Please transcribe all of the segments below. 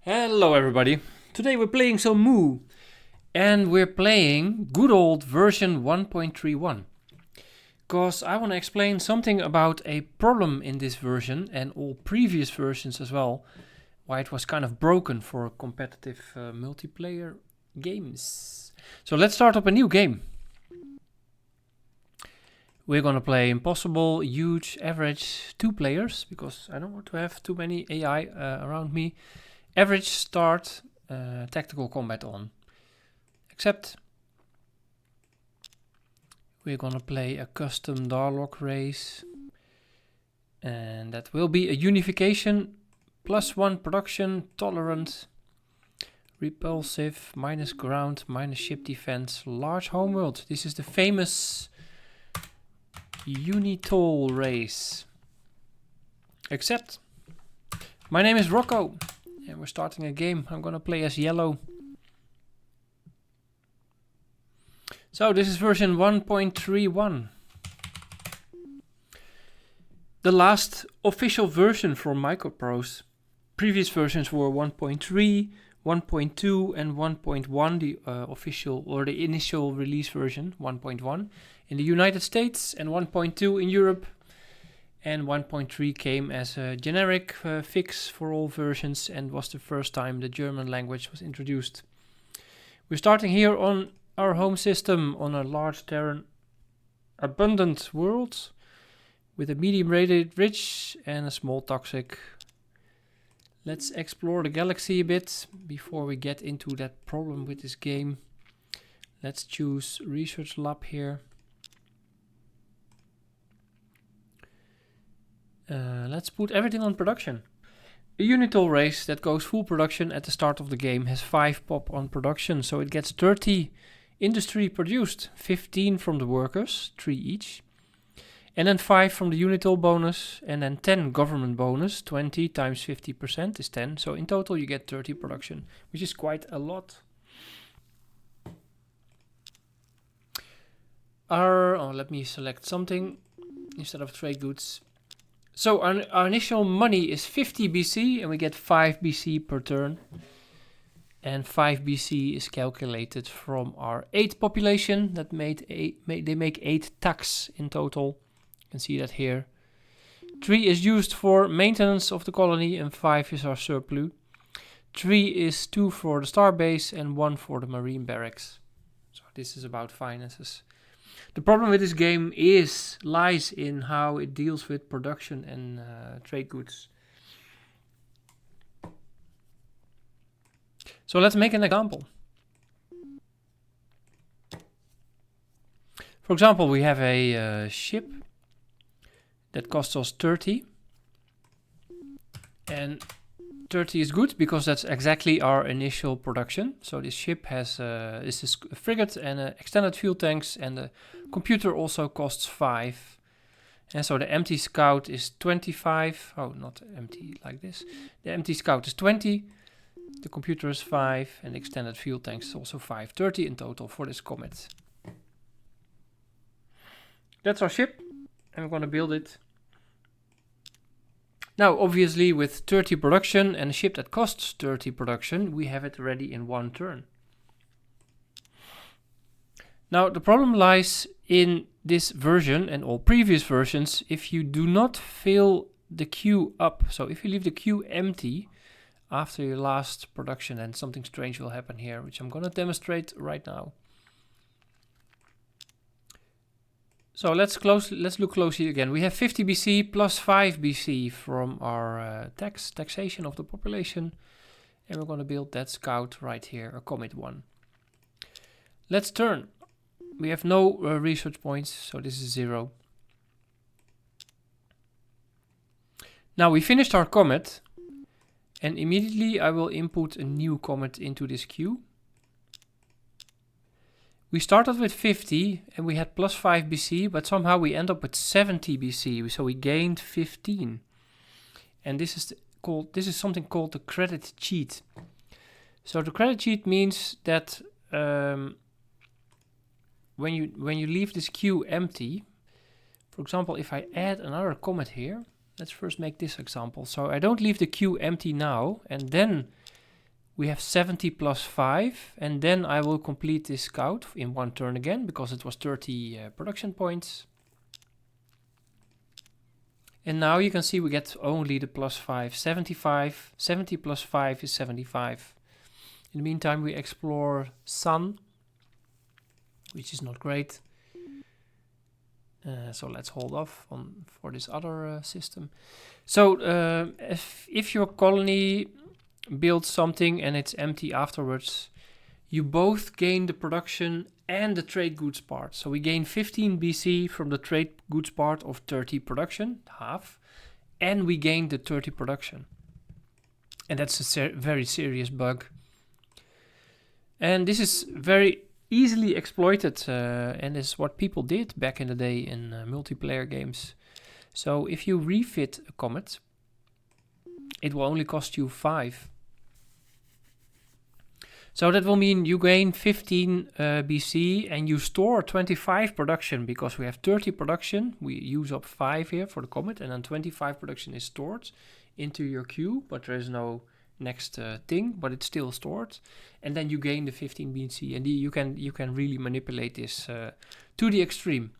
Hello everybody. Today we're playing some Moo. And we're playing good old version 1.31. Because I want to explain something about a problem in this version and all previous versions as well. Why it was kind of broken for competitive multiplayer games. So let's start up a new game. We're gonna play impossible, huge, average 2 players. Because I don't want to have too many AI around me. Average start, tactical combat on. Except we're gonna play a custom Darlock race. And that will be a unification, +1 production, tolerant, repulsive, minus ground, minus ship defense, large homeworld. This is the famous Unitol race. Except my name is Rocco. And we're starting a game. I'm gonna play as yellow. So this is version 1.31. The last official version for Microprose. Previous versions were 1.3, 1.2 and 1.1, the official or the initial release version, 1.1 in the United States and 1.2 in Europe. And 1.3 came as a generic fix for all versions and was the first time the German language was introduced. We're starting here on our home system on a large Terran abundant world with a medium rated rich and a small toxic. Let's explore the galaxy a bit before we get into that problem with this game. Let's choose Research Lab here. Let's put everything on production. A Unitol race that goes full production at the start of the game has 5 pop on production, so it gets 30 industry produced, 15 from the workers, 3 each, and then 5 from the Unitol bonus, and then 10 government bonus, 20 times 50% is 10, so in total you get 30 production, which is quite a lot. Let me select something instead of trade goods. So our initial money is 50 BC and we get 5 BC per turn. And 5 BC is calculated from our 8 population that they make 8 tax in total. You can see that here. 3 is used for maintenance of the colony and 5 is our surplus. 3 is 2 for the starbase and 1 for the marine barracks. So this is about finances. The problem with this game lies in how it deals with production and trade goods. So let's make an example. For example, we have a ship that costs us 30. And 30 is good because that's exactly our initial production. So this ship has this is a frigate and extended fuel tanks, and the computer also costs 5. And so the empty scout is 25. Oh, not empty like this. The empty scout is 20. The computer is 5 and the extended fuel tanks is also 5. 30 in total for this comet. That's our ship and we're going to build it. Now, obviously, with 30 production and a ship that costs 30 production, we have it ready in 1 turn. Now, the problem lies in this version and all previous versions if you do not fill the queue up. So if you leave the queue empty after your last production, then something strange will happen here, which I'm going to demonstrate right now. So let's look closely again. We have 50 BC plus 5 BC from our taxation of the population. And we're going to build that scout right here, a comet 1. Let's turn. We have no research points, so this is 0. Now we finished our comet. And immediately I will input a new comet into this queue. We started with 50 and we had plus 5 BC, but somehow we end up with 70 BC, so we gained 15. And this is something called the credit cheat. So the credit cheat means that when you leave this queue empty, for example, if I add another comet here, let's first make this example. So I don't leave the queue empty now, and then We have 70 plus 5, and then I will complete this scout in one turn again, because it was 30 production points. And now you can see we get only the plus 5, 75. 70 plus 5 is 75. In the meantime, we explore Sun, which is not great. So let's hold off for this other system. So if your colony builds something and it's empty afterwards, you both gain the production and the trade goods part. So we gain 15 BC from the trade goods part of 30 production, half, and we gain the 30 production. And that's a very serious bug. And this is very easily exploited, and is what people did back in the day in multiplayer games. So if you refit a comet, it will only cost you 5. So that will mean you gain 15 BC and you store 25 production, because we have 30 production. We use up 5 here for the comet, and then 25 production is stored into your queue, but there is no next thing, but it's still stored. And then you gain the 15 BC, and you can really manipulate this to the extreme.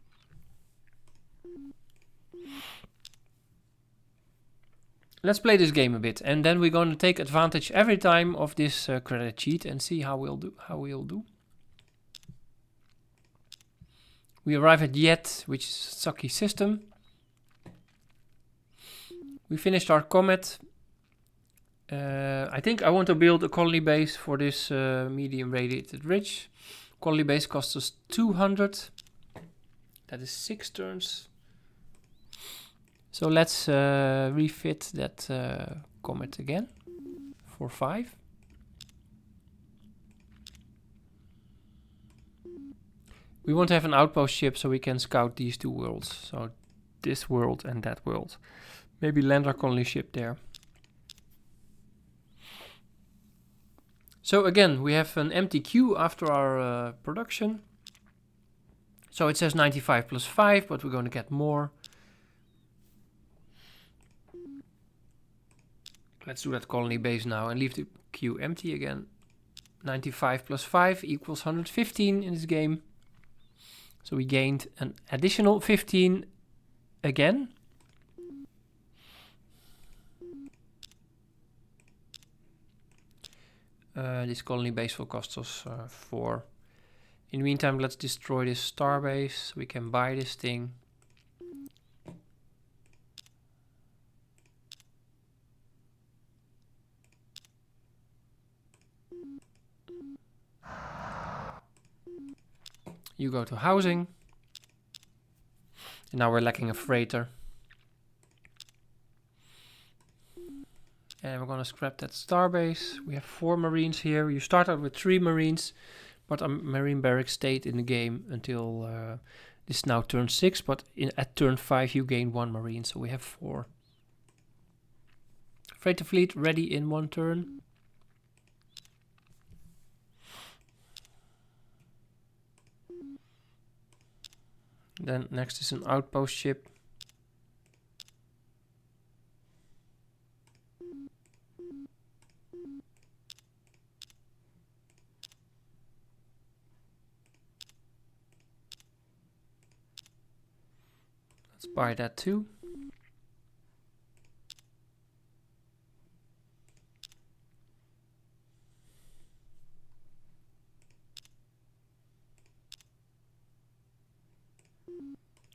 Let's play this game a bit, and then we're going to take advantage every time of this credit sheet and see how we'll do. We arrive at Yet, which is a sucky system. We finished our comet. I think I want to build a colony base for this medium radiated ridge. Colony base costs us 200. That is 6 turns. So let's refit that comet again for 5. We want to have an outpost ship so we can scout these 2 worlds. So this world and that world. Maybe land our colony ship there. So again, we have an empty queue after our production. So it says 95 plus 5, but we're going to get more. Let's do that colony base now and leave the queue empty again. 95 plus 5 equals 115 in this game. So we gained an additional 15 again. This colony base will cost us 4. In the meantime, let's destroy this star base. We can buy this thing. You go to housing. And now we're lacking a freighter. And we're going to scrap that starbase. We have 4 marines here. You start out with 3 marines, but a marine barrack stayed in the game until this now turn 6. But at turn 5 you gain 1 marine, so we have 4. Freighter fleet ready in 1 turn. Then next is an outpost ship. Let's buy that too.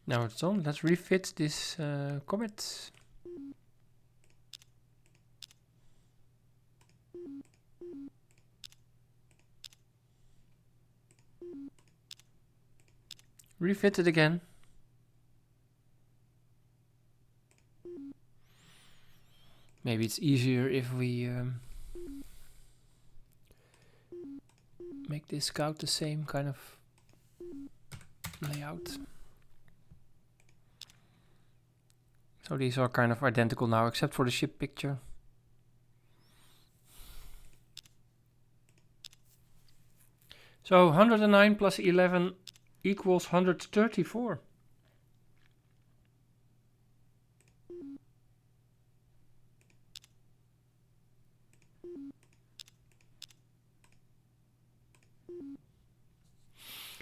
Now it's on. Let's refit this comet. Refit it again. Maybe it's easier if we make this scout the same kind of layout. So these are kind of identical now, except for the ship picture. So 109 plus 11 equals 134.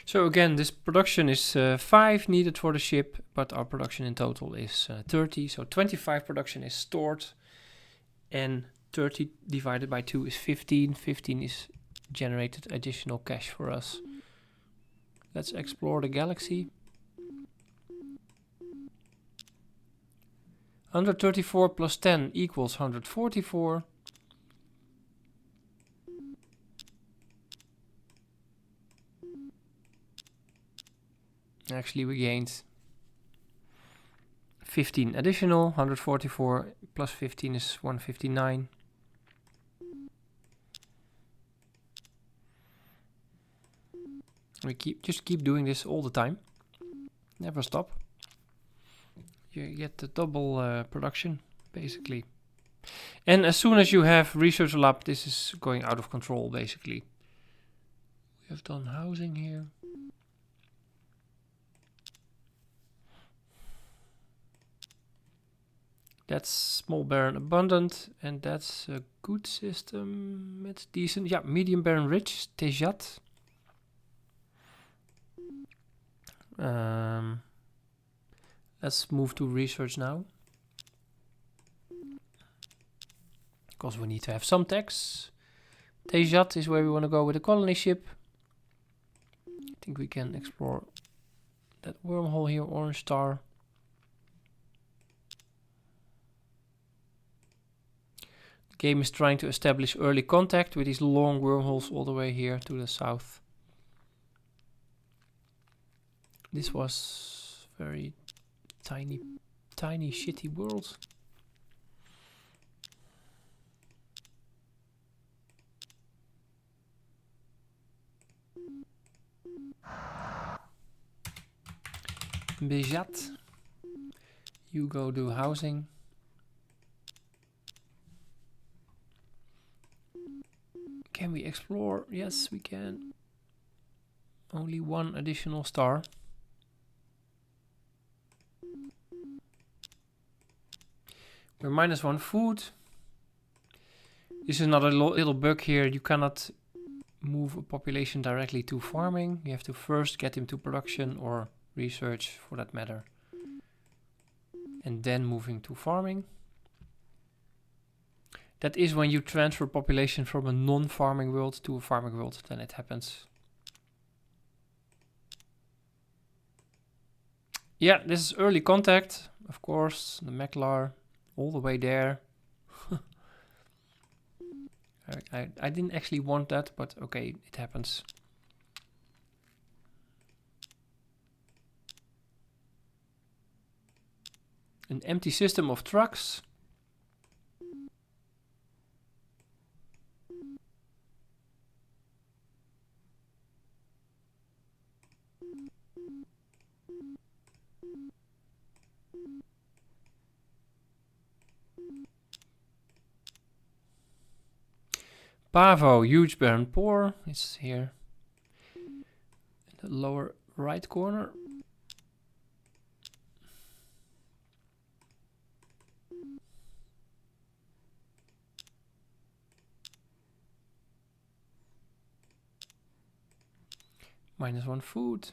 So again, this production is 5 needed for the ship, but our production in total is 30. So 25 production is stored, and 30 divided by 2 is 15. 15 is generated additional cash for us. Let's explore the galaxy. 134 plus 10 equals 144. Actually, we gained 15 additional. 144 plus 15 is 159. We just keep doing this all the time. Never stop. You get the double production, basically. And as soon as you have research lab, this is going out of control, basically. We have done housing here. That's small, barren, abundant, and that's a good system. It's decent. Yeah, medium, barren, rich, Tejat. Let's move to research now, because we need to have some tax. Tejat is where we want to go with the colony ship. I think we can explore that wormhole here, orange star. The game is trying to establish early contact with these long wormholes all the way here to the south. This was very tiny shitty world. Bejat. You go do housing. Can we explore? Yes, we can. Only one additional star. We're -1 food. This is another little bug here. You cannot move a population directly to farming. You have to first get him to production or research, for that matter, and then moving to farming. That is when you transfer population from a non-farming world to a farming world, then it happens. Yeah, this is early contact, of course, the Meklar, all the way there. I didn't actually want that, but okay, it happens. An empty system of trucks. Pavo, huge barren poor. It's here in the lower right corner. -1 food.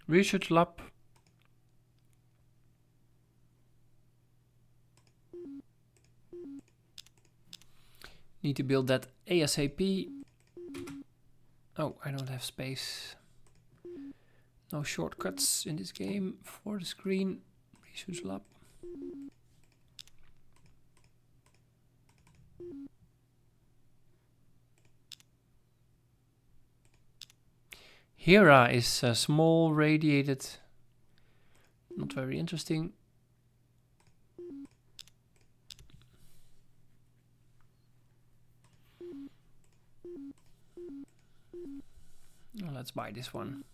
Research lab. Need to build that ASAP. Oh, I don't have space. No shortcuts in this game for the screen. Research lab. Hera is small, radiated. Not very interesting. Well, let's buy this one.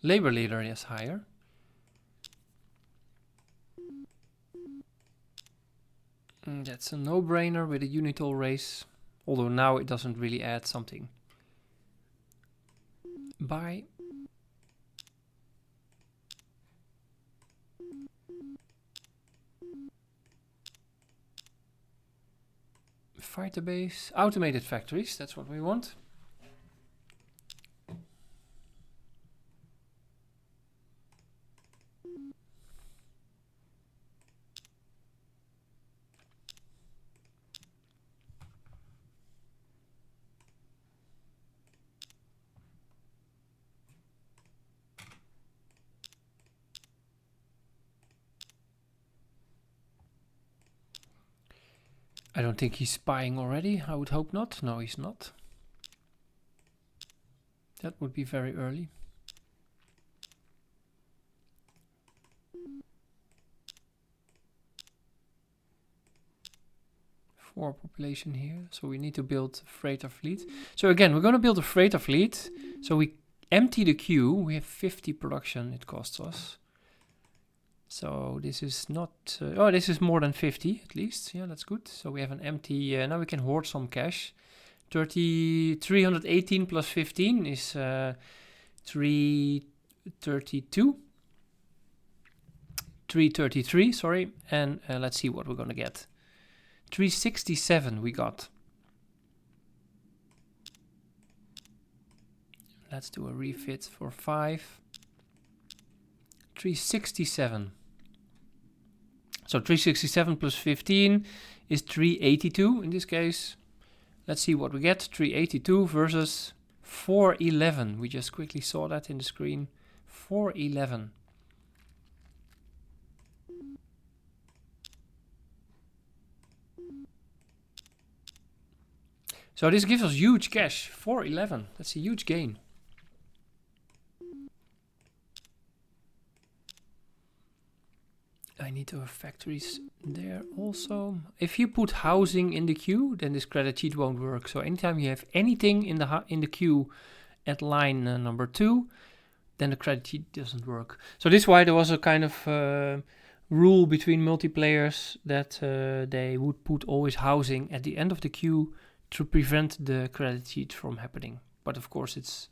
Labor leader is higher. That's a no-brainer with a unitol race. Although now it doesn't really add something. Buy. fighter base. Automated factories, that's what we want. I don't think he's spying already. I would hope not. No, he's not. That would be very early. Four population here. So we need to build a freighter fleet. So again, we're going to build a freighter fleet. So we empty the queue. We have 50 production it costs us. So this is not... oh, this is more than 50 at least. Yeah, that's good. So we have an empty... now we can hoard some cash. 318 plus 15 is 332. 333, sorry. And let's see what we're going to get. 367 we got. Let's do a refit for 5. 367. So 367 plus 15 is 382 in this case. Let's see what we get. 382 versus 411. We just quickly saw that in the screen. 411. So this gives us huge cash. 411. That's a huge gain. I need to have factories there also. If you put housing in the queue, then this credit sheet won't work. So anytime you have anything in the queue at line number 2, then the credit sheet doesn't work. So this is why there was a kind of rule between multiplayers that they would put always housing at the end of the queue to prevent the credit sheet from happening. But of course it's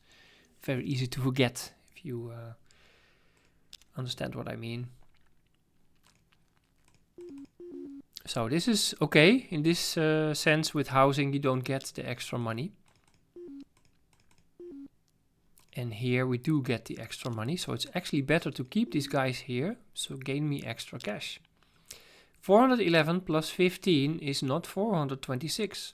very easy to forget if you understand what I mean. So this is okay. In this sense, with housing you don't get the extra money. And here we do get the extra money. So it's actually better to keep these guys here. So gain me extra cash. 411 plus 15 is not 426.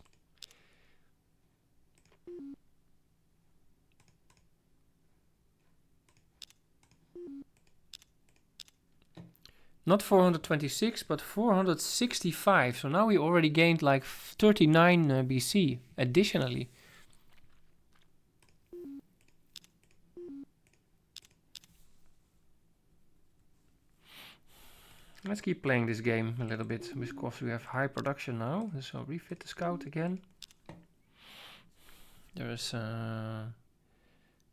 Not 426, but 465. So now we already gained like 39 BC additionally. Let's keep playing this game a little bit because we have high production now. So refit the scout again. There's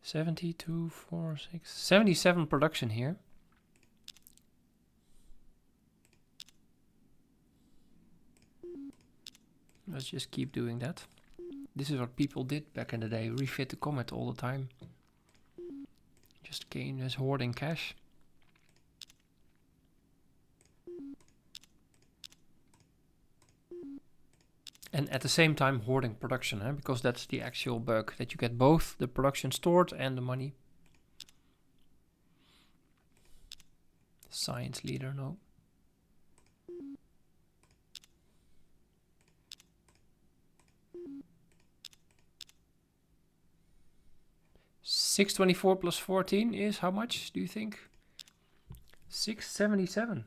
72, 4, 6, 77 production here. Let's just keep doing that. This is what people did back in the day. Refit the comet all the time. Just gain this hoarding cash. And at the same time hoarding production, because that's the actual bug, that you get both the production stored and the money. Science leader, no. $624 plus 14 is how much, do you think? 677.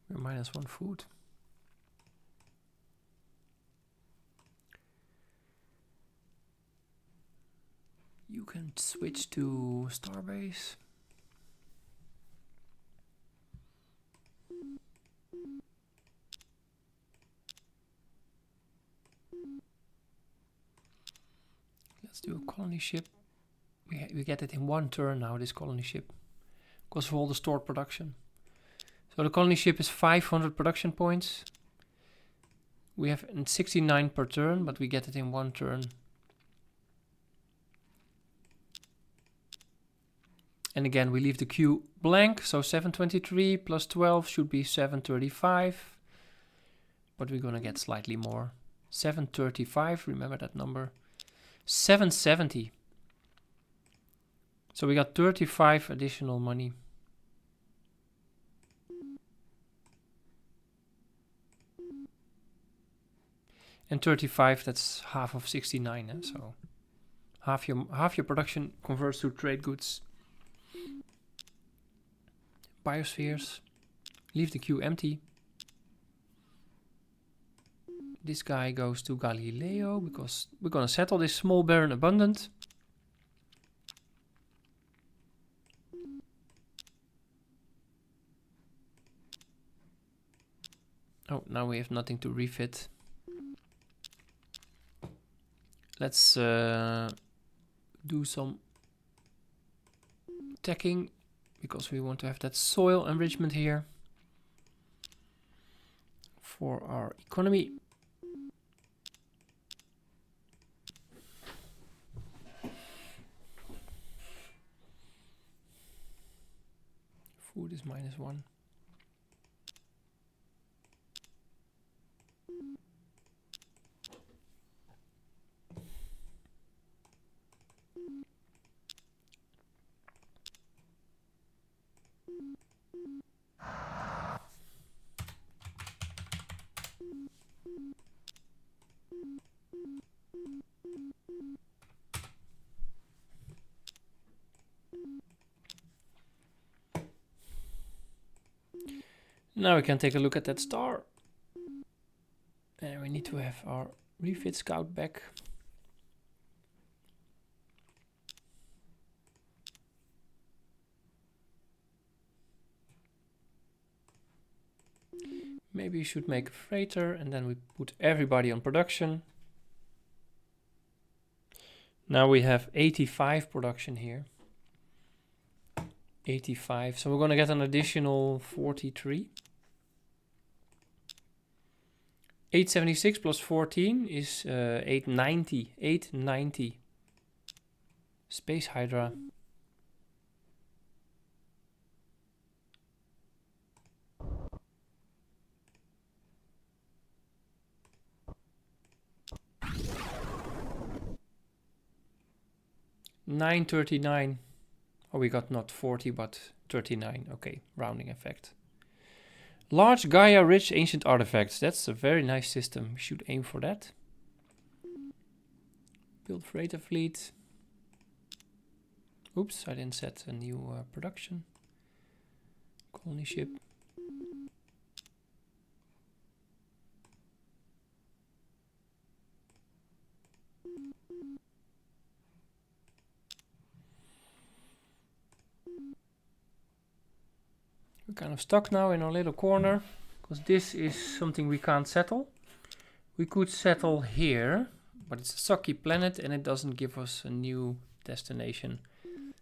We're -1 food. You can switch to Starbase. Let's do a colony ship. We get it in 1 turn now, this colony ship, because of all the stored production. So the colony ship is 500 production points. We have 69 per turn, but we get it in 1 turn. And again, we leave the queue blank, so 723 plus 12 should be 735. But we're gonna get slightly more. 735, remember that number. 770. So we got 35 additional money. And 35, that's half of 69, eh? So half your production converts to trade goods. Biospheres. Leave the queue empty. This guy goes to Galileo because we're gonna settle this small barren abundant. Oh, now we have nothing to refit. Let's do some teching because we want to have that soil enrichment here for our economy. Food is -1. Now we can take a look at that star. And we need to have our refit scout back. Maybe you should make a freighter and then we put everybody on production. Now we have 85 production here. 85, so we're gonna get an additional 43. 876 plus 14 is 890. 890. Space Hydra. $939. Oh, we got not 40 but 39. Okay, rounding effect. Large Gaia-rich ancient artifacts. That's a very nice system. We should aim for that. Build freighter fleet. Oops, I didn't set a new production. Colony ship. We're kind of stuck now in our little corner because this is something we can't settle. We could settle here, but it's a sucky planet and it doesn't give us a new destination.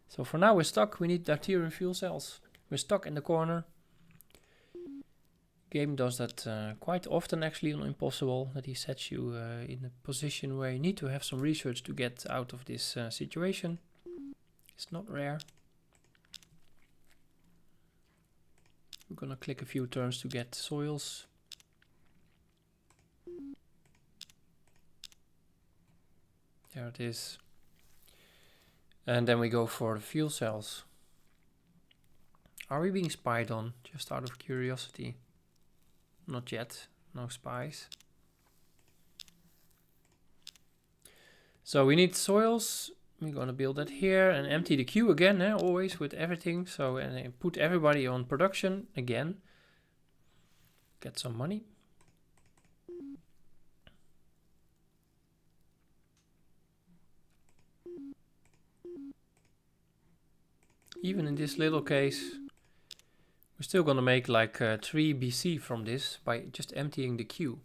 So for now we're stuck. We need deuterium fuel cells. We're stuck in the corner. Game does that quite often actually on Impossible, that he sets you in a position where you need to have some research to get out of this situation. It's not rare. We're gonna click a few turns to get soils. There it is. And then we go for the fuel cells. Are we being spied on? Just out of curiosity. Not yet. No spies. So we need soils. We're gonna build that here and empty the queue again, always with everything. So and put everybody on production again. Get some money. Even in this little case, we're still gonna make like 3 BC from this by just emptying the queue.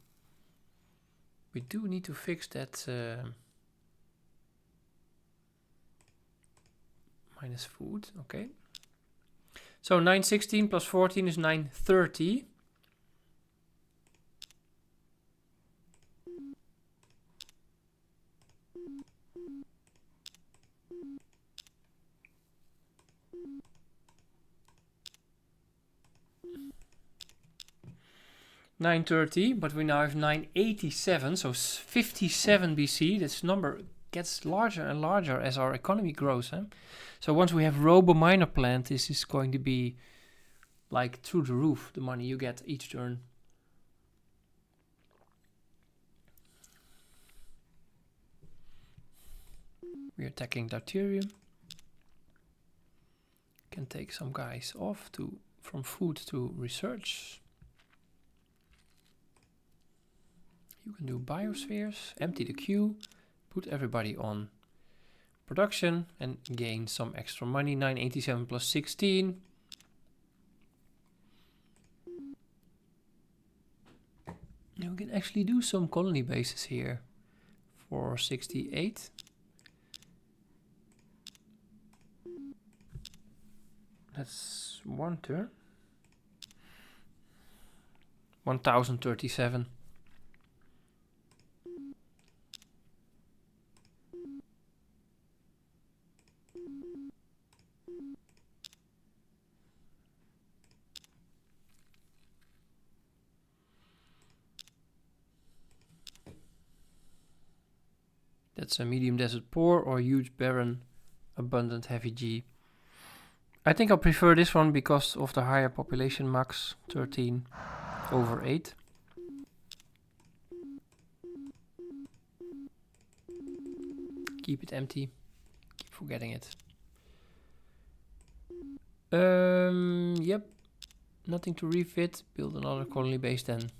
We do need to fix that minus food, okay. So 916 plus 14 is 930. 930, but we now have 987, so 57 BC. This number gets larger and larger as our economy grows. So once we have robo-miner plant, this is going to be like through the roof, the money you get each turn. We're attacking deuterium. Can take some guys off from food to research. You can do biospheres, empty the queue, put everybody on production and gain some extra money. 987 plus 16. Now we can actually do some colony bases here for 68. That's one turn. 1037. That's a medium desert poor or huge barren abundant heavy G. I think I prefer this one because of the higher population max, 13 over 8. Keep it empty. Keep forgetting it. Yep. Nothing to refit. Build another colony base then.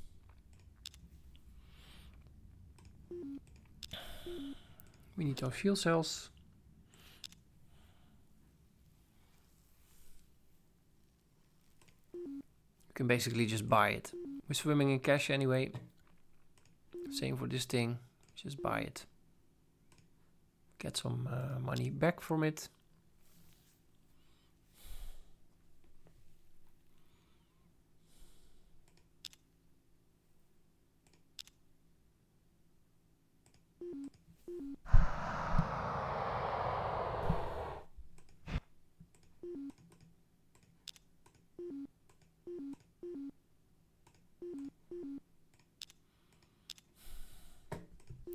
We need our fuel cells. You can basically just buy it. We're swimming in cash anyway. Same for this thing. Just buy it. Get some money back from it.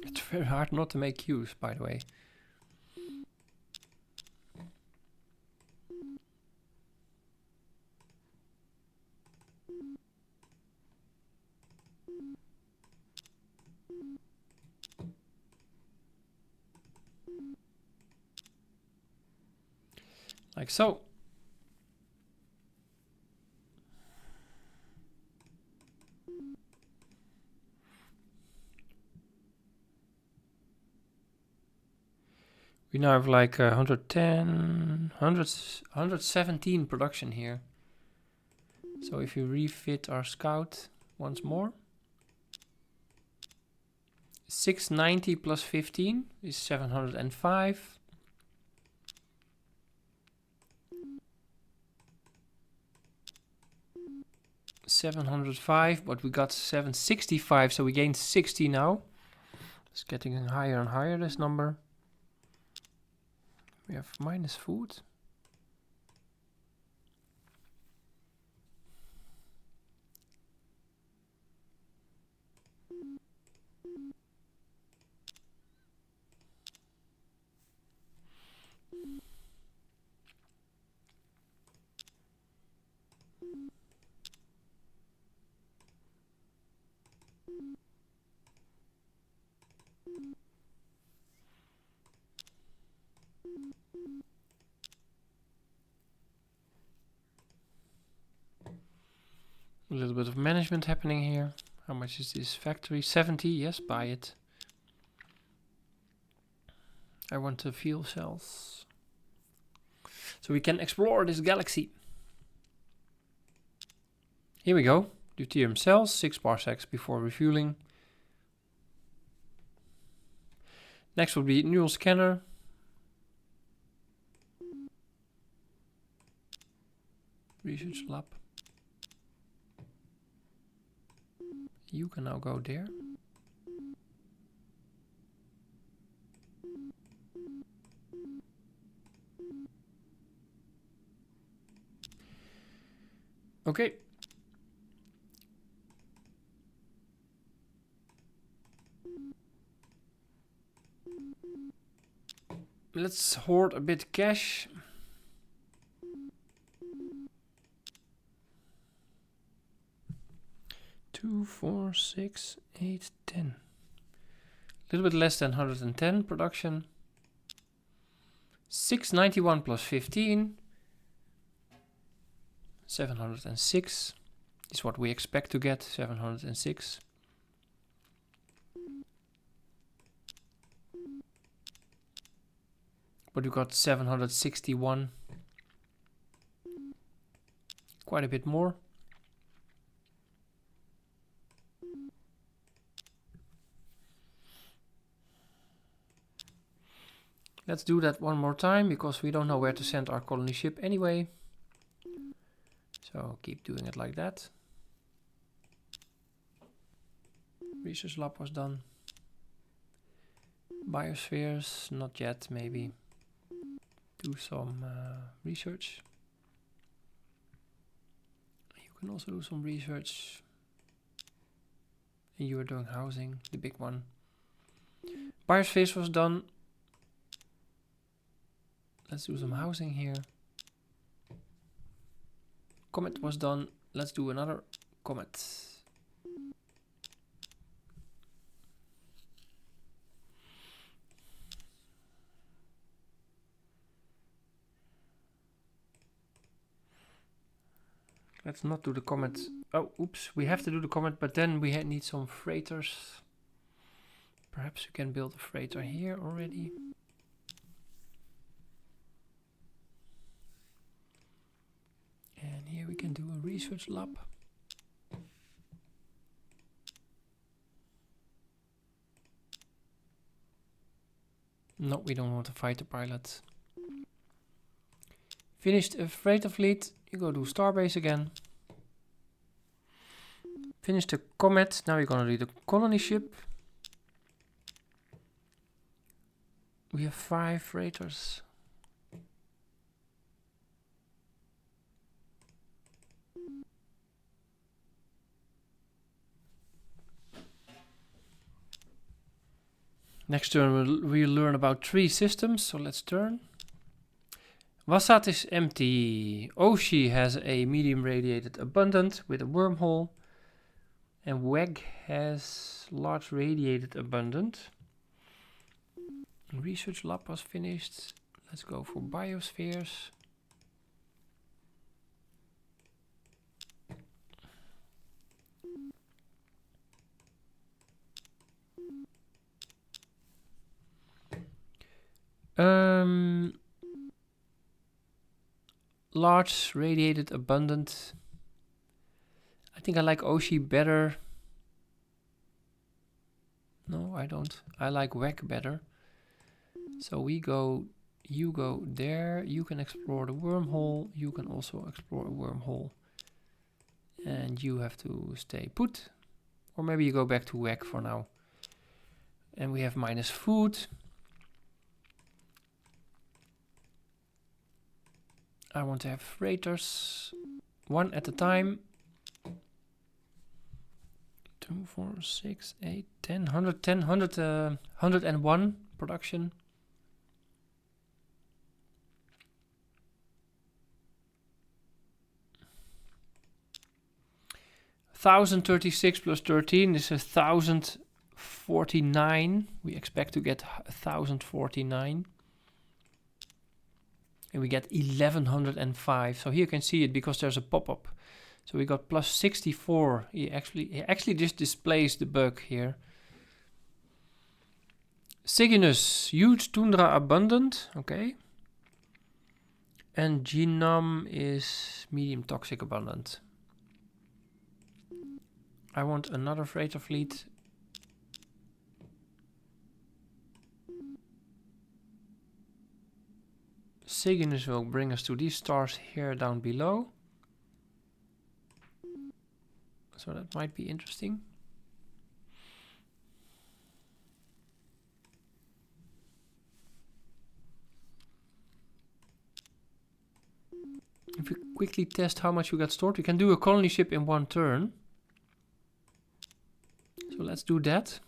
It's very hard not to make queues, by the way. Like so. We now have like 117 production here. So if you refit our scout once more, 690 plus 15 is 705. $705, but we got 765, so we gained 60 now. It's getting higher and higher, this number. We have minus food. A little bit of management happening here. How much is this factory? 70, yes, buy it. I want the fuel cells. So we can explore this galaxy. Here we go. Deuterium cells, 6 parsecs before refueling. Next will be neural scanner. Research lab. You can now go there. Okay. Let's hoard a bit cash. Two, 4, 6, 8, 10. A little bit less than 110 production. 691 plus 15. 706 is what we expect to get. 706. But we got 761. Quite a bit more. Let's do that one more time, because we don't know where to send our colony ship anyway. So keep doing it like that. Research lab was done. Biospheres, not yet, maybe. Do some research. You can also do some research. And you are doing housing, the big one. Biospheres was done. Let's do some housing here. Comet was done. Let's do another comet. Let's not do the comet. Oh, oops. We have to do the comet, but then we need some freighters. Perhaps we can build a freighter here already. And here we can do a research lab. No, we don't want a fighter pilot. Finished a freighter fleet. You go to Starbase again. Finished the comet. Now we're gonna do the colony ship. We have 5 freighters. Next turn we'll learn about 3 systems, so let's turn. Wasat is empty. Oshi has a medium radiated abundant with a wormhole. And WEG has large radiated abundant. Research lab was finished. Let's go for biospheres. Large radiated abundant. I think I like Oshi better. No, I don't. I like WEG better. So we go, you go there. You can explore the wormhole. You can also explore a wormhole. And you have to stay put. Or maybe you go back to WEG for now. And we have minus food. I want to have freighters. 1 at a time. 2, 4, 6, 8, 10, 110, 101 production. $1,036 plus 13 is 1,049. We expect to get 1,049. And we get 1,105. So here you can see it because there's a pop-up. So we got plus 64. He actually just displays the bug here. Cygnus, huge tundra abundant. Okay. And Genome is medium toxic abundant. I want another freighter fleet. Cygnus will bring us to these stars here down below. So that might be interesting. If we quickly test how much we got stored, we can do a colony ship in 1 turn. So let's do that.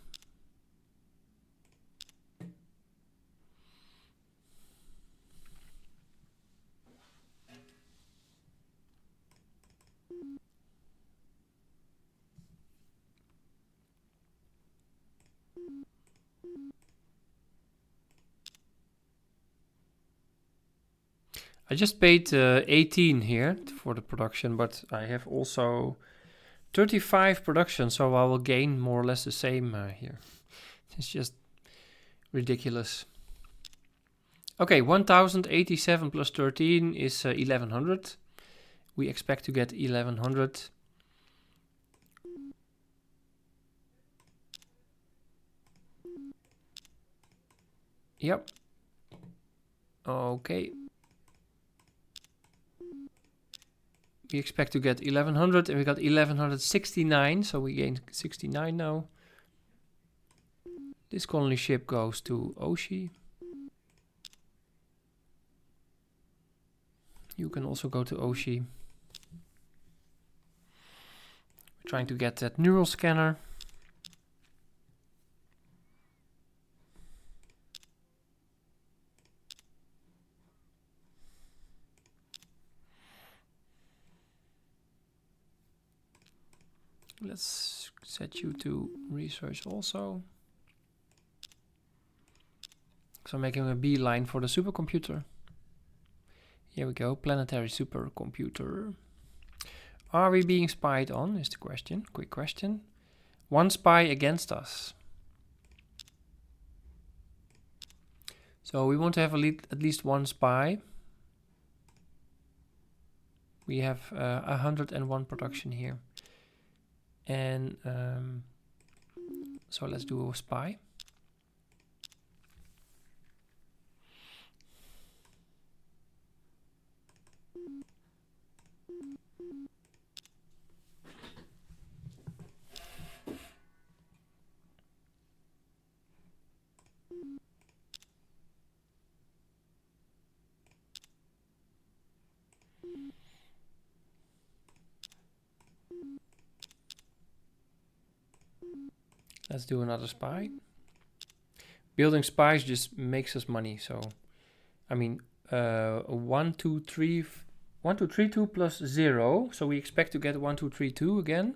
I just paid 18 here for the production, but I have also 35 production, so I will gain more or less the same here. It's just ridiculous. Okay, 1087 plus 13 is 1100. We expect to get 1100. Yep. Okay. We expect to get 1100 and we got 1169, so we gained 69 now. This colony ship goes to Oshi. You can also go to Oshi. We're trying to get that neural scanner. Let's set you to research also. So I'm making a beeline for the supercomputer. Here we go, planetary supercomputer. Are we being spied on, is the question. Quick question. One spy against us. So we want to have at least one spy. We have 101 production here. And so let's do a spy. Let's do another spy. Building spies just makes us money. So, I mean, 1, 2, 3, 1, 2, 3, 2 plus 0. So we expect to get 1, 2, 3, 2 again.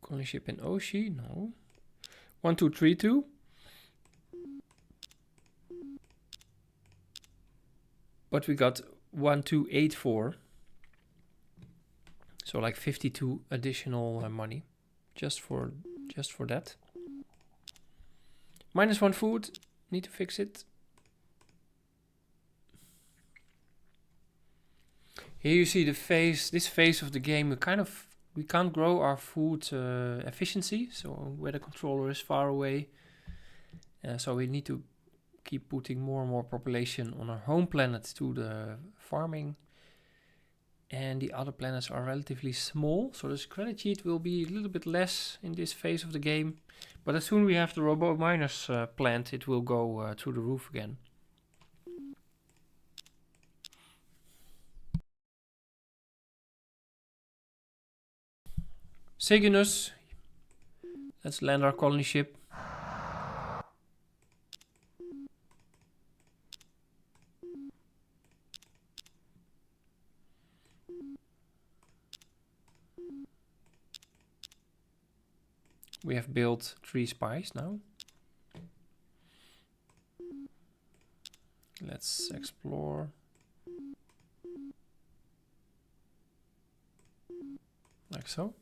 Colony ship in Oshi, no. 1, 2, 3, 2. But we got 1, 2, 8, 4. So like 52 additional money just for that. -1 food, need to fix it. Here you see the phase, this phase of the game. We can't grow our food efficiency, so where the controller is far away. So we need to keep putting more and more population on our home planet to the farming. And the other planets are relatively small, so the credit sheet will be a little bit less in this phase of the game. But as soon as we have the robot miners plant, it will go through the roof again. Cygnus, let's land our colony ship. We have built 3 spies now. Let's explore. Like so.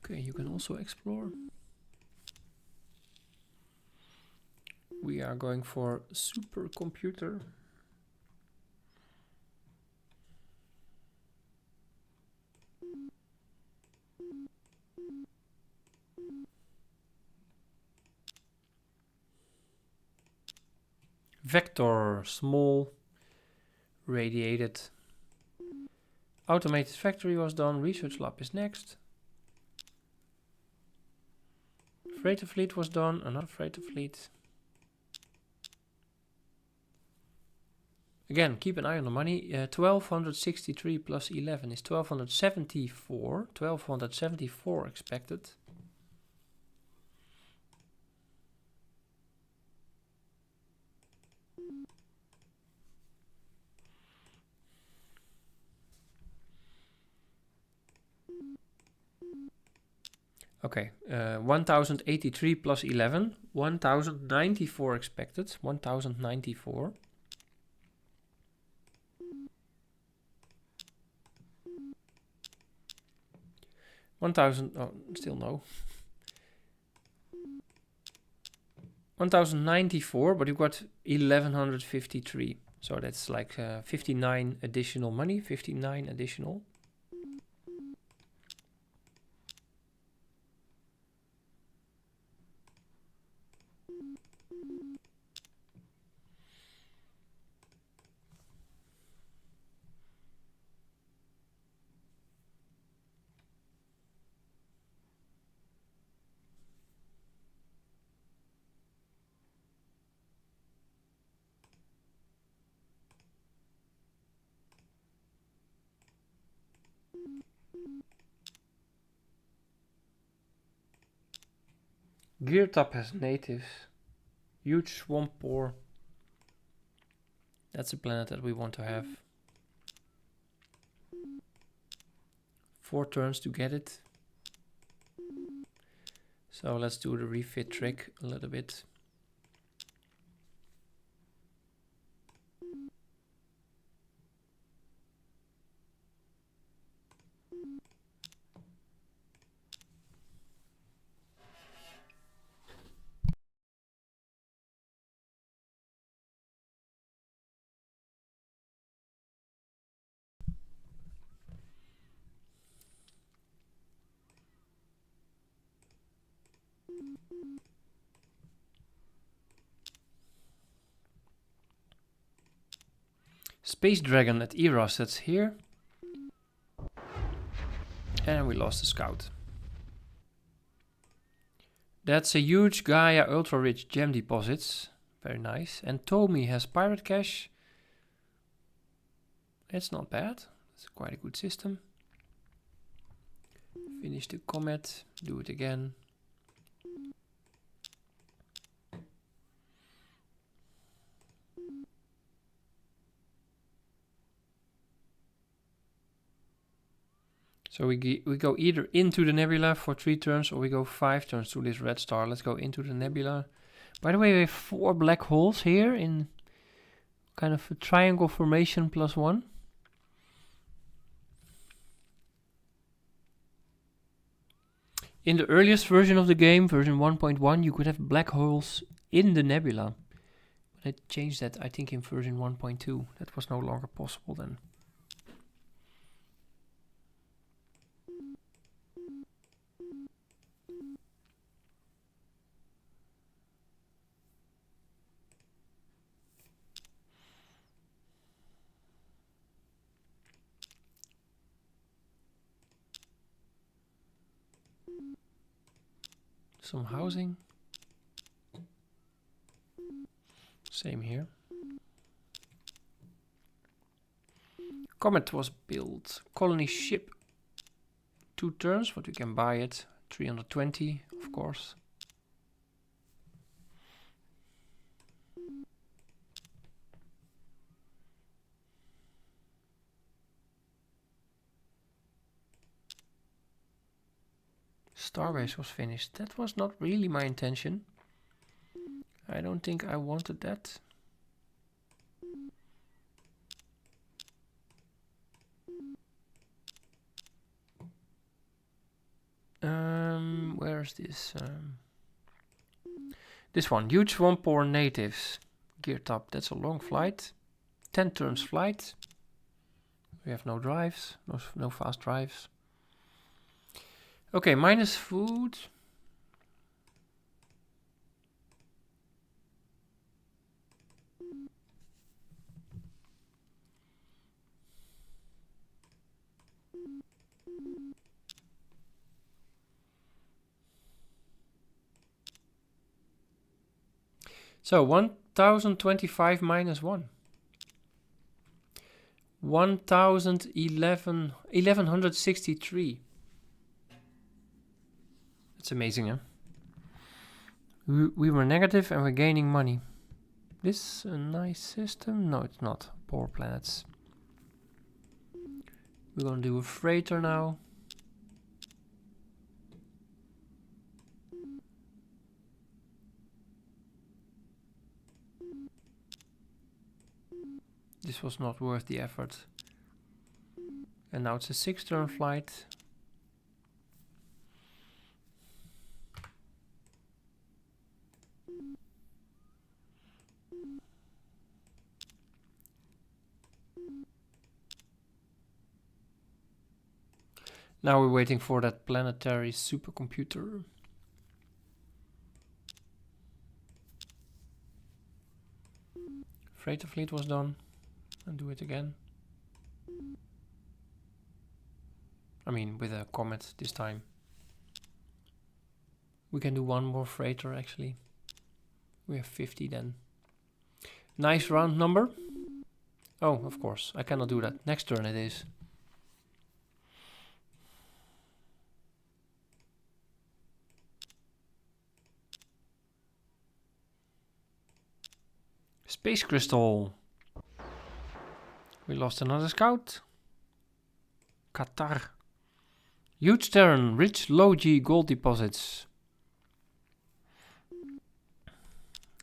Okay, you can also explore. We are going for supercomputer. Vector, small, radiated. Automated factory was done. Research lab is next. freighter fleet was done. Another freighter fleet. Again, keep an eye on the money. 1263 plus 11 is 1274. 1274 expected. Okay, 1083 plus 11. 1094 expected. 1094. 1000, oh, still no. 1094, but you've got 1153. So that's like 59 additional money, 59 additional. Gear top has natives. Huge swamp pore. That's a planet that we want to have. 4 turns to get it. So let's do the refit trick a little bit. Space Dragon at Eros, that's here. And we lost the scout. That's a huge Gaia ultra rich gem deposits. Very nice. And Tomi has pirate cache. It's not bad. It's quite a good system. Finish the comet. Do it again. So we go either into the nebula for 3 turns or we go 5 turns to this red star. Let's go into the nebula. By the way, we have 4 black holes here in kind of a triangle formation +1. In the earliest version of the game, version 1.1, you could have black holes in the nebula. But I changed that, I think, in version 1.2. That was no longer possible then. Some housing. Same here. Comet was built. Colony ship. 2 turns, but we can buy it. 320, of course. Starbase was finished. That was not really my intention. I don't think I wanted that. Where is this? This one, huge swamp or natives. Gear top, that's a long flight. 10 turns flight. We have no drives, no fast drives. Okay, minus food. So 1025 minus 1. 1163. That's amazing, huh? We were negative and we're gaining money. This a nice system? No, it's not. Poor planets. We're gonna do a freighter now. This was not worth the effort. And now it's a 6-turn flight. Now we're waiting for that planetary supercomputer. Freighter fleet was done. And do it again. I mean, with a comet this time. We can do one more freighter actually. We have 50 then. Nice round number. Oh, of course, I cannot do that. Next turn it is. Space crystal. We lost another scout. Qatar. Huge turn, rich low G gold deposits.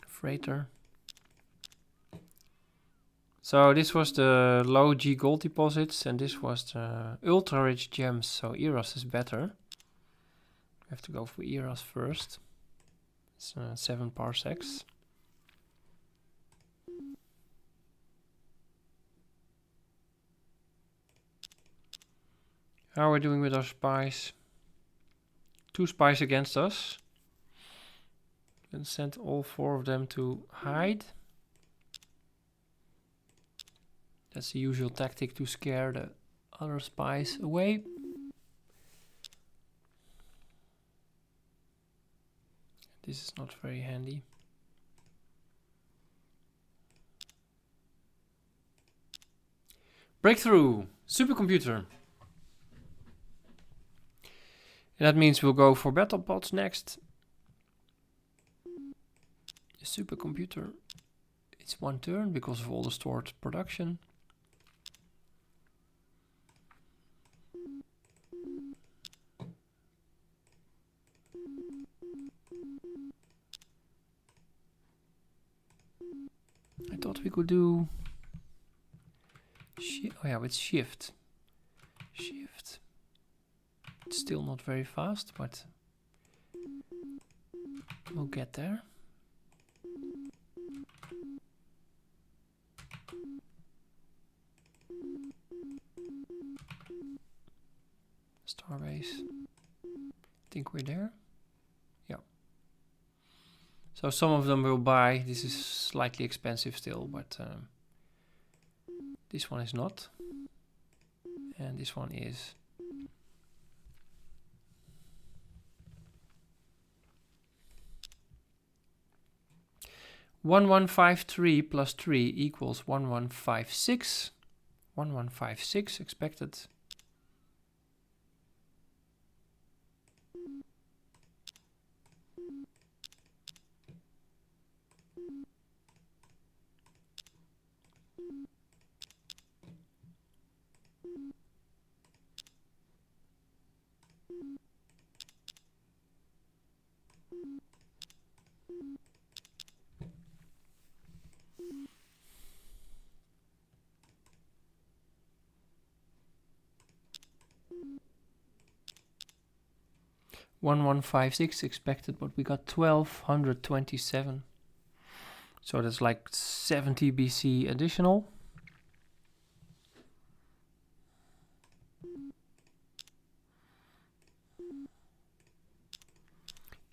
Freighter. So this was the low G gold deposits and this was the ultra rich gems. So Eros is better. We have to go for Eros first. It's 7 parsecs. How are we doing with our spies? 2 spies against us. And send all 4 of them to hide. That's the usual tactic to scare the other spies away. This is not very handy. Breakthrough! Supercomputer! And that means we'll go for battle pods next. The supercomputer, it's 1 turn because of all the stored production. I thought we could do... oh yeah, with shift. Shift. It's still not very fast, but we'll get there. Starbase. I think we're there. Yeah. So some of them will buy. This is slightly expensive still, but this one is not. And this one is. $1153 plus 3 equals 1156. 1156 expected. $1156 expected, but we got 1227. So that's like 70 BC additional.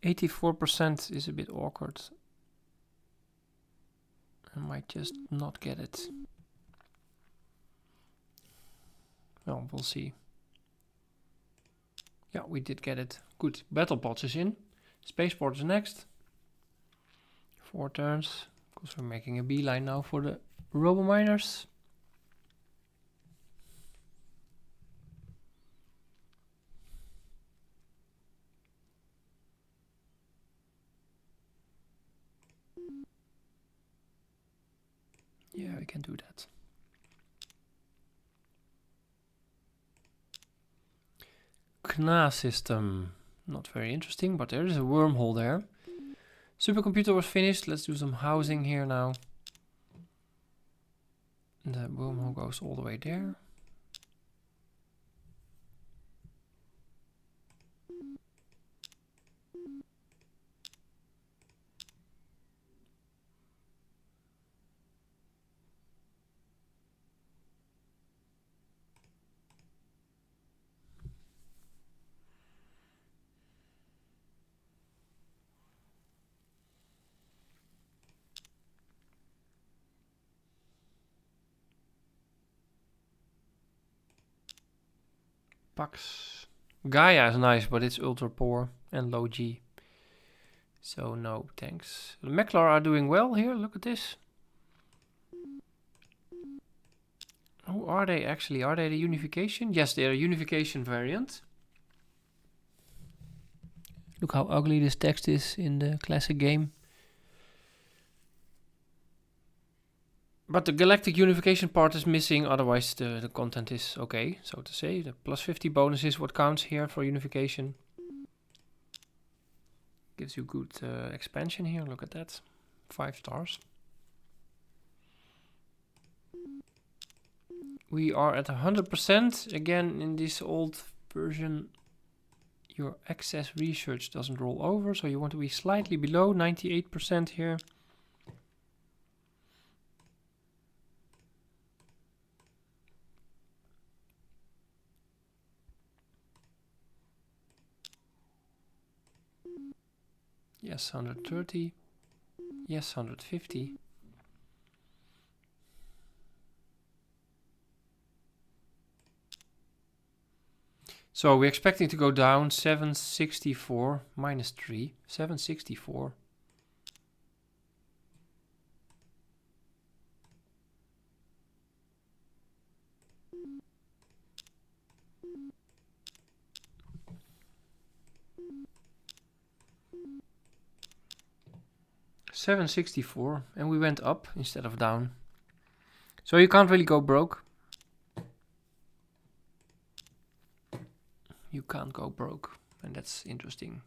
%84 is a bit awkward. I might just not get it. Well, we'll see. Yeah, we did get it. Good. Battle pods is in. Spaceport is next. 4 turns, because we're making a beeline now for the robo-miners. Yeah, we can do that. CNA system, not very interesting, but there is a wormhole there. Supercomputer was finished. Let's do some housing here now. The wormhole goes all the way there. Pax. Gaia is nice, but it's ultra poor and low G. So no, thanks. The Meklar are doing well here. Look at this. Who are they actually? Are they the unification? Yes, they are a unification variant. Look how ugly this text is in the classic game. But the galactic unification part is missing, otherwise the content is okay, so to say. The plus 50 bonus is what counts here for unification. Gives you good expansion here, look at that. 5 stars. We are at 100%. Again, in this old version, your excess research doesn't roll over, so you want to be slightly below 98% here. Yes, 130. Yes, 150. So we're expecting to go down 764 minus 3, 764. $764, and we went up instead of down. So you can't really go broke. You can't go broke, and that's interesting.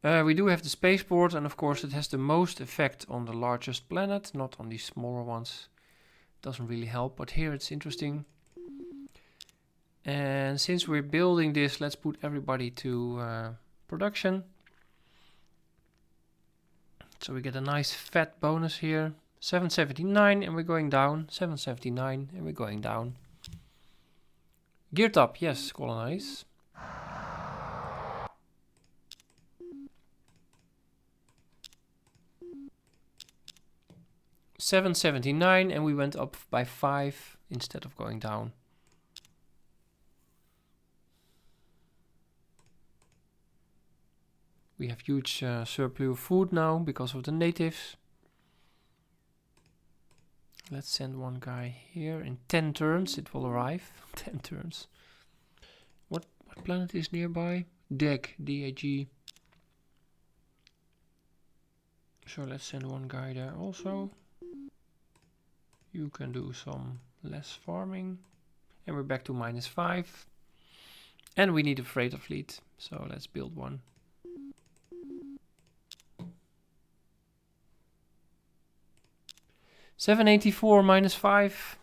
We do have the spaceport, and of course it has the most effect on the largest planet, not on these smaller ones. Doesn't really help, but here it's interesting. And since we're building this, let's put everybody to production. So we get a nice fat bonus here. 779 and we're going down. 779 and we're going down. Geared up, yes, colonize. $779 and we went up by 5 instead of going down. We have huge surplus of food now because of the natives. Let's send one guy here. In 10 turns it will arrive. 10 turns. What planet is nearby? DEG, D-A-G. So let's send one guy there also. You can do some less farming. And we're back to -5. And we need a freighter fleet. So let's build one. $784 -5.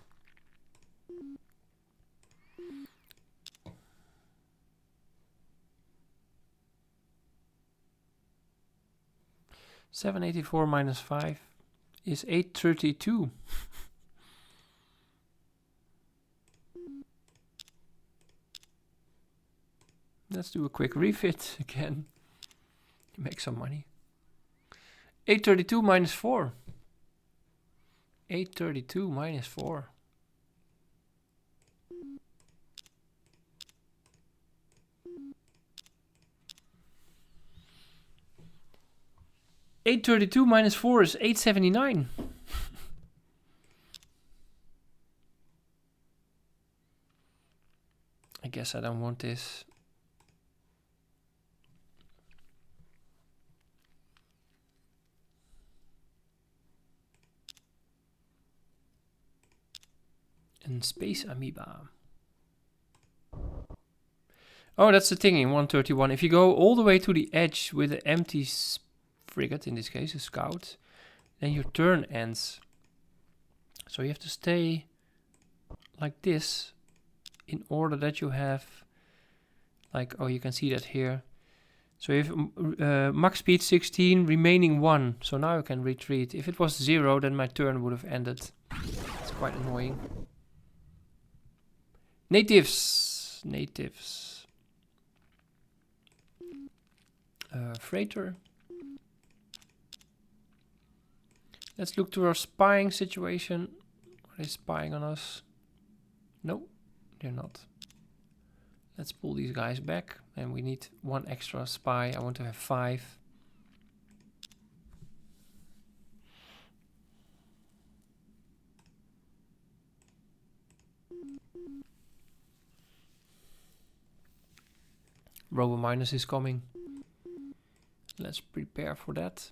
$784 -5 is $832. Let's do a quick refit again to make some money. 832 -4. 832 -4. 832 minus 4 is 879. I guess I don't want this. And Space Amoeba. Oh, that's the thing in 131. If you go all the way to the edge with an empty frigate, in this case a scout, then your turn ends. So you have to stay like this in order that you have, like, oh, you can see that here. So you have max speed 16, remaining 1. So now you can retreat. If it was 0, then my turn would have ended. It's quite annoying. Natives. Freighter. Let's look to our spying situation. Are they spying on us? No, they're not. Let's pull these guys back. And we need 1 extra spy. I want to have 5. Robo minus is coming. Let's prepare for that.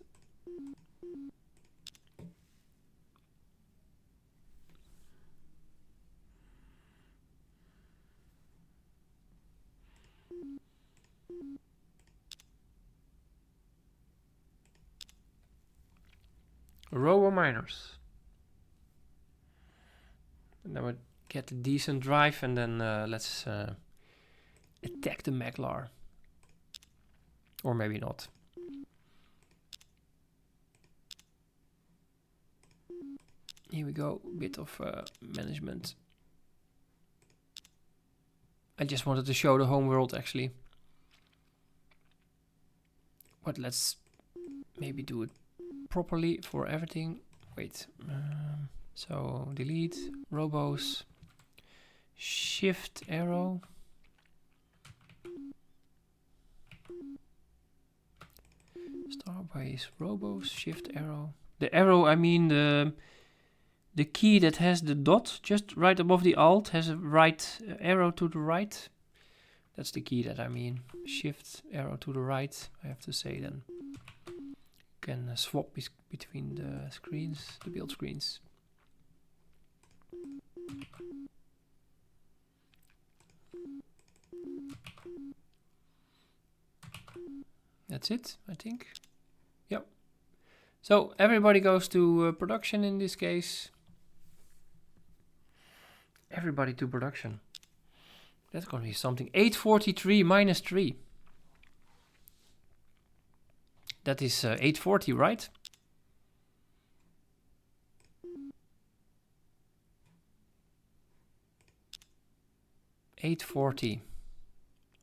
Robo miners. And then we get a decent drive, and then let's attack the Maglar. Or maybe not. Here we go, bit of management. I just wanted to show the home world actually. But let's maybe do it properly for everything. Wait, so delete, robos, shift arrow. Starways, robos, shift arrow. The arrow, I mean the key that has the dot just right above the alt has a right arrow to the right. That's the key that I mean. Shift arrow to the right, I have to say then. Can swap between the screens, the build screens. That's it, I think. Yep. So everybody goes to production in this case. Everybody to production. That's going to be something. 843 minus 3. That is 840, right? $840.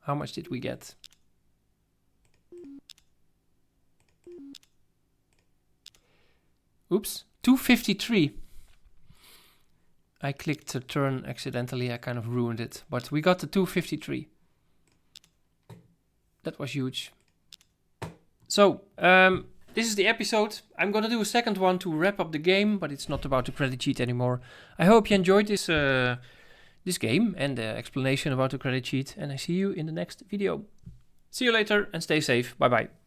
How much did we get? Oops, 253. I clicked the turn accidentally, I kind of ruined it. But we got the 253. That was huge. So, this is the episode. I'm gonna do a second one to wrap up the game, but it's not about the credit sheet anymore. I hope you enjoyed this this game and the explanation about the credit sheet, and I see you in the next video. See you later and stay safe. Bye bye.